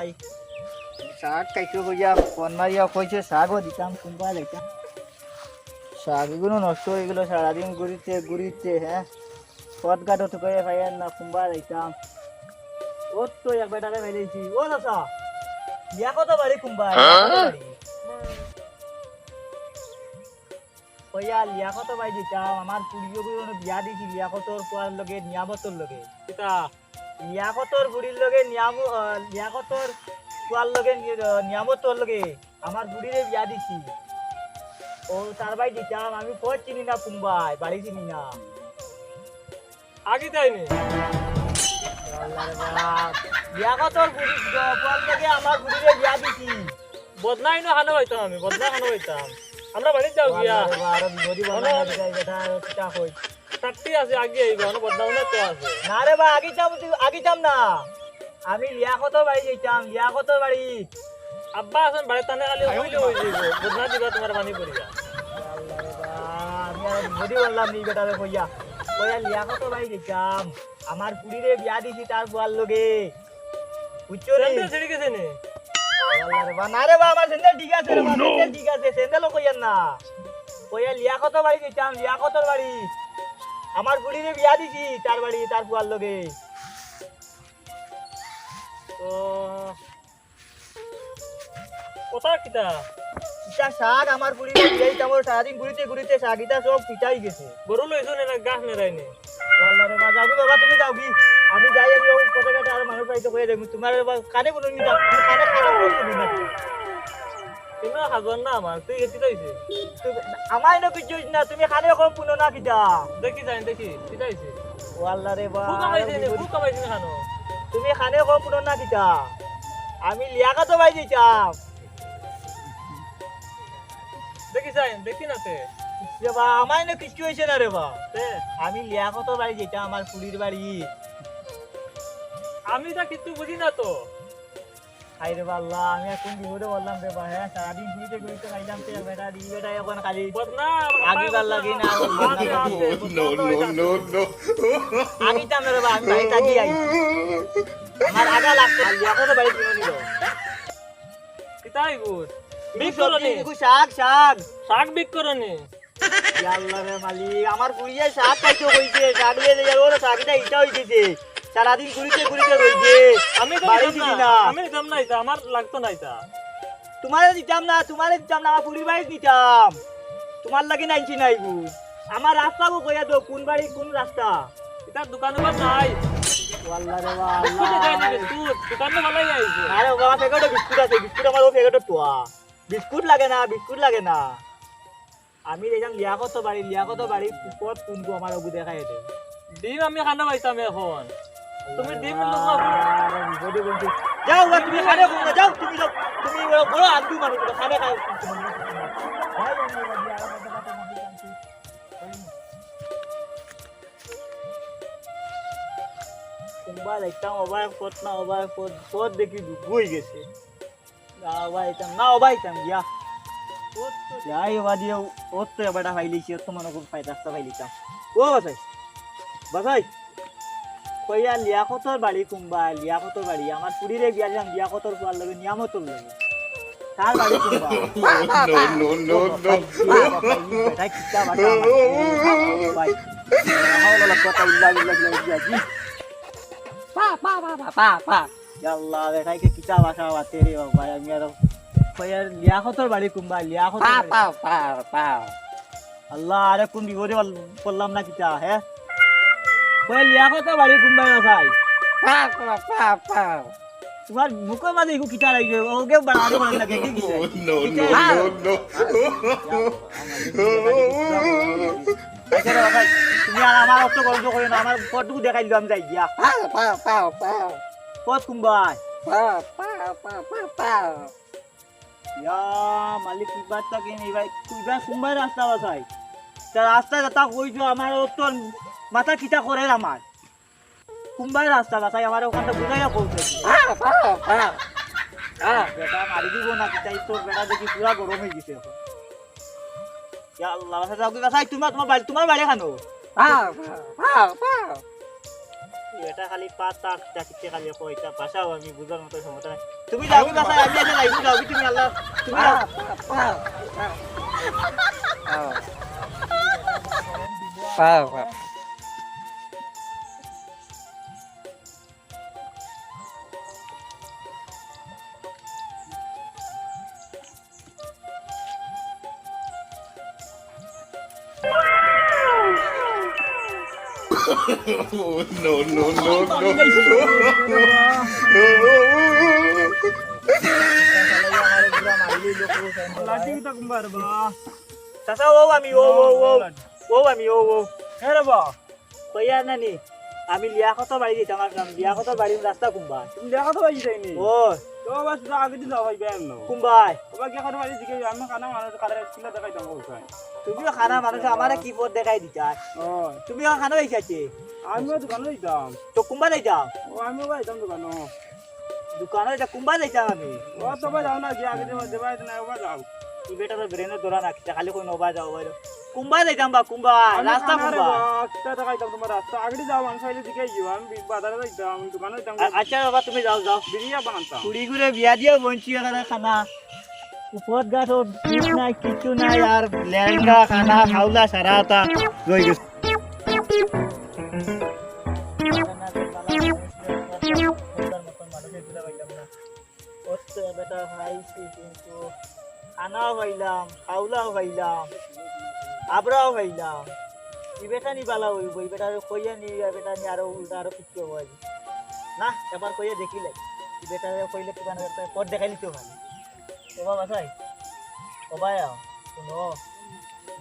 ভাই শাক খাইছো হইয়া ফোন মারিয়া কইছে শাকও দিতাম কুম্বা লেখা শাক এগুলো নষ্ট হয়ে গেলো সারাদিন ঘুরিতে ঘুরিতে হ্যাঁ পথ ঘাটও তো করে ভাইয়ের না কুম্বা লেখতাম ওর তো এক বেটারে ফেলেছি ও দাদা বিয়া কত বাড়ি কুম্বা কইয়া লিয়াকত বাই দিতাম আমার পুরিও বিয়া দিছি লিয়াকতর পোয়ার লগে নিয়ামতর লগে কিতা লিয়াকতর বুড়ির লগে লিয়াকতর পোয়ার লগে নিয়ামতর লগে আমার বুড়িরে বিয়া দিছি ও তার বাই দিতাম আমি পথ চিনি না কুম্বাই বাড়ি চিনি না আগে যাইনি লিয়াকতর বুড়ি পোয়ার লগে আমার বুড়িরে বিয়া দিছি বদনাই না খানো হইতাম আমি বদনা খানো হইতাম আমরা বাড়ি যাও গিয়া চারটি আছে আগে আইব বদনাও না তো আছে না রে বা আগে যাম না আমি লিয়াকতর বাড়ি যাইতাম লিয়াকতর বাড়ি আব্বা আছেন বাড়ি টানে খালি হইলে হই যাইব বদনা দিবা তোমার পানি পড়িয়া আমি আর বডি বললাম নি বেটারে কইয়া লিয়াকতর বাড়ি যাইতাম আমার পুরিরে বিয়া দিছি তার বুয়ার লগে বুঝছো রে ছেড়ে গেছে নে না রে বা আমার সেন্ডেল ঠিক আছে রে সেন্ডেল ঠিক আছে সেন্ডেলও কইয়ান না কইয়া লিয়াকতর বাড়ি যাইতাম লিয়াকতর বাড়ি আমার বুড়িরে বিয়া দিছি তার বাড়ি তার বুয়ার লগে তো কথা কিতা ইটা শাক আমার বুড়িরে বিয়া দিতাম সারাদিন ঘুরিতে ঘুরিতে শাক ইটা সব পিটাই গেছে গরু লইছো না গাছ নেরাইনি বললা রে বা যাবি বাবা তুমি যাও কি আমি যাই আমি ওই কথা কাটা আর মানুষ পাইতে কইয়া দেব তোমার কানে বলুন নি যাও কানে কানে বলুন না তুমি হাজার না আমার তুই গেছি তাইছে আমায় না কিছু না তুমি কানে কম পুনো না কিটা দেখি যাই দেখি কিতাইছে বললা রে বা খুব কামাইছে না খানো তুমি কানে কম পুনো না কিটা আমি লিয়াকত বাই দিতাম দেখি যাই দেখি না তে বা আমায় না কিছু হইছে না রে বা আমি লিয়াকত বাড়ি যেতাম আমার পুলির বাড়ি আমি তা কিছু বুঝি না তো হাই রে বাল্লা আমি এখন বিপদে বললাম রে বা হ্যাঁ সারাদিন ঘুরিতে ঘুরিতে খাইলাম তো বেটা দি বেটা এখন খালি বদনা আগে ভাল লাগে না আগে তাম রে বা আমি বাড়ি থাকি আই আমার আগা লাগতো লিয়াকত বাড়ি কিনে নিল কিতাই গুড বিক বিক করনি শাক শাক শাক বিক করনি আল্লাহ রে মালিক আমার পুরিয়া শাক খাইতে কইছে শাক লিয়ে যাই ওর শাকটা ইটা হইছে সারাদিন ঘুরিতে ঘুরিতে রইছে আমি তো বাড়ি দিতাম দিবি না না আমি দিতাম না এটা আমার লাগতো না এটা তোমারে দিতাম না আমার পুরির বাড়ি দিতাম তোমার লাগি নাইছি নাইবু আমার রাস্তা গো কইয়া দো কোন বাড়ি কোন রাস্তা এটা দোকানে বা নাই আল্লাহ রে বা বিস্কুট যায়নি বিস্কুট দোকানে ভালোই আইছে আরে বাবা প্যাকেটে বিস্কুট আছে বিস্কুট আমার ও প্যাকেটে তোয়া বিস্কুট লাগে না আমি দেখলাম লিয়াকত বাড়ি পথ কোনকো আমার ওগু দেখাই দে ডিম আমি খানা পাইতাম এখন তুমি ডিম লোক বডি বলছি যাও বা তুমি খানে কোন যাও তুমি যাও তুমি বড় আদু মানুষ খানে খাও কুম্বা দেখতাম অবাক পথ না অবাক পথ দেখি ডুবই গেছে অবাইতাম গিয়া যাই ওবা দিয়ে ওর তো এবারটা ফাইলিছি ওর তো মনে করুন রাস্তা ফাইলিতাম ও বাসাই কইয়া লিয়াকতর বাড়ি কুম্বা লিয়াকতর বাড়ি আমার পুরীরে বিয়া দিলাম লিয়াকতর পোয়ার লগে নিয়ামতর লগে তার বাড়ি কুম্বা কিতা বাসা বাতে রে বাবা আমি আর কইয়ার লিয়াকতর বাড়ি কুম্বা লিয়াকতর আল্লাহ আরে কোন বিপদে পড়লাম না কিতা হ্যাঁ কই লিয়াকতর বাড়ি কুম্বা ভাই তোমার মুখের মাঝে এগু কিতা লাগে ওকে বাড়ানো মানে লাগে কি কিতা তুমি আর আমার অত গল্প করে না আমার পথটুকু দেখাই দিলাম যাই গিয়া পথ কুম্বাই মালিক কুইবারটা কিনে ভাই কুইবার কুম্বাই রাস্তা বাসাই তা রাস্তা যেটা কইছো আমার তোর মাথা কিতা করে আমার কুম্বাই রাস্তা বাসাই আমার ওখানটা বুঝাইয়া পৌঁছে বেটা মারি দিব না কিতাই তোর বেটা দেখি পুরা গরম হয়ে গেছে এখন আল্লাহ বাসাই তোমার বাড়ি খানো এটা খালি পাতা খালি কয়টা ভাষাও আমি বুঝার মতো ক্ষমতা নাই তুমি যাবি বাসায় আমি এসে লাইবো যাবি তুমি আল্লাহ তুমি যাও। চাচা ও আমি ও হে রে বা কইয়া নানি আমি লিয়াকতৰ বাড়ি দিতাম আসলাম লিয়াকতৰ বাড়ির রাস্তা কুম্বাই তুমি দেখা তো পাইছি তাই নি ও তো বাস তো আগে দিন যাওয়াই বেন নো কুম্বাই ওবা কি করে বাড়ি দিকে আমি খানা মানুষ কারে ছিল দেখাই দাম ওখানে তুমিও খানা মানুষ আমারে কি পথ দেখাই দিতা ও তুমিও খানা হইছাছে আমিও দোকানে যাইতাম তো কুম্বা যাইতাম ও আমিও যাইতাম দোকানে দোকানে যা কুম্বা যাইতাম আমি ও তো বা যাও না কি আগে দেবাই না ওবা যাও ই বেটা তো ব্রেনে ধরা রাখছে খালি কই নবা যাও বাইরে কুম্বা যাইতাম বা কুম্বা রাস্তা কুম্বা কিটা দেখাইতাম তোমার রাস্তা আগে যাও মানুষ আইলে দিকে যাও আমি বাজারে যাইতাম দোকানে যাইতাম আচ্ছা বাবা তুমি যাও যাও বিরিয়া বানাতাম কুড়ি ঘুরে বিয়া দিয়ে বঞ্চি এখানে খানা উপর গাছ ঠিক নাই কিছু নাই আর লেহেঙ্গা খানা খাওলা সারাটা রয়ে গেছে বেটা খাইছি কিন্তু খানাও পাইলাম খাওলাও পাইলাম আবরাও পাইলাম ই বেটা নি বালা হইব ই বেটা কইয়া নি বেটা নি আরো উল্টা আরো কিছু হয় না এবার কইয়া দেখিলে ই বেটা কইলে কিবা না একটা পথ দেখাইলি তো ভালো ও বাবা সাই ও ভাইয়া শুনো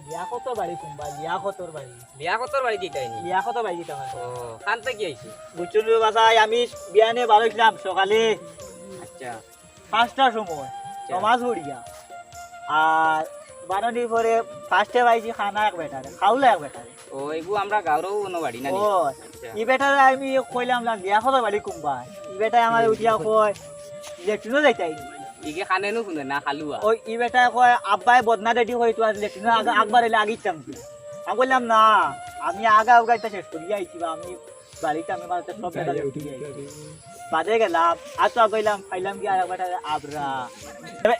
লিয়াকতর বাড়ি কুম্বা লিয়াকতর বাড়ি লিয়াকতর বাড়ি দিতাই নি লিয়াকতর বাড়ি দিতাম ও কানতে কি আইছি বুঝছুন বাসাই আমি বিয়ানে বাড়াইছিলাম সকালে আচ্ছা 5টার সময় সমাজ পড়িয়া আর বানানির পরে ফার্স্টে পাইছি খানা এক বেটারে খাওলা এক বেটারে ও এগু আমরা গাওরও কোনো বাড়ি না নি ও ই বেটারে আমি কইলাম না লিয়াকতর বাড়ি কুম্বা ই বেটাই আমার উঠিয়া কয় লেট্রিনও যাইতাই ইগে খানে নো শুনে না খালুয়া ওই ই বেটাই কয় আব্বাই বদনা রেডি হয়ে তো আজ লেট্রিনও আগবার এলে আগিচ্ছাম আমি বললাম না আমি আগা উগাইতে শেষ করি আইছি বা আমি বাড়িতে আমি বাড়িতে সব বেটা উঠি বাদে গেলাম আর তো কইলাম খাইলাম কি আর এক বেটারে আবরা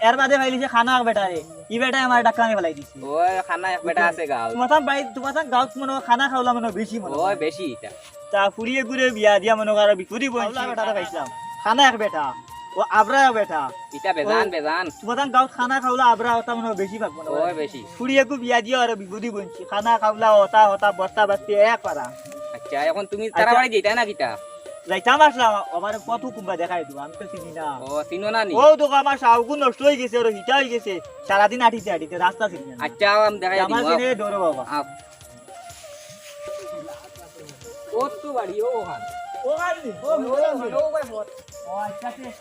এর বাদে ফাইলিছে খানা এক বেটারে ই বেটাই আমার ডাক্তারে ফেলাই দিছি ও খানা এক বেটা আছে গাও তোমার গাঁৱত মনে খানা খাওলা মনে বেশি মনে ও বেশি এটা তা ফুরিয়ে ঘুরে বিয়া দিয়া মনে কর বিপুরি বলছি বেটারে পাইছিলাম খানা এক বেটা ও আবরা এক বেটা এটা বেজান বেজান তোমার গাঁৱত খানা খাওলা আবরা ওটা মনে বেশি ভাগ মনে ও বেশি ফুরিয়ে গু বিয়া দিয়া আর বিপুরি বলছি খানা খাওলা ওটা ওটা বস্তা বাস্তি এক পারা আচ্ছা এখন তুমি তারা বাড়ি দিতাই না কিটা যাইতাম আসলাম আমার কত কুম্বা দেখাই দেবো আমি তো চিনি না ও চিনো না নি ও তো আমার শাহগুন নষ্ট হয়ে গেছে আর হিটা হয়ে গেছে সারাদিন আটিতে আটিতে রাস্তা চিনি না আচ্ছা আমি দেখাই আমার দিব চিনে ধরো বাবা ও তো বাড়ি ও ওখান ও গাড়ি ও ও ভাই বল ও আচ্ছা ঠিক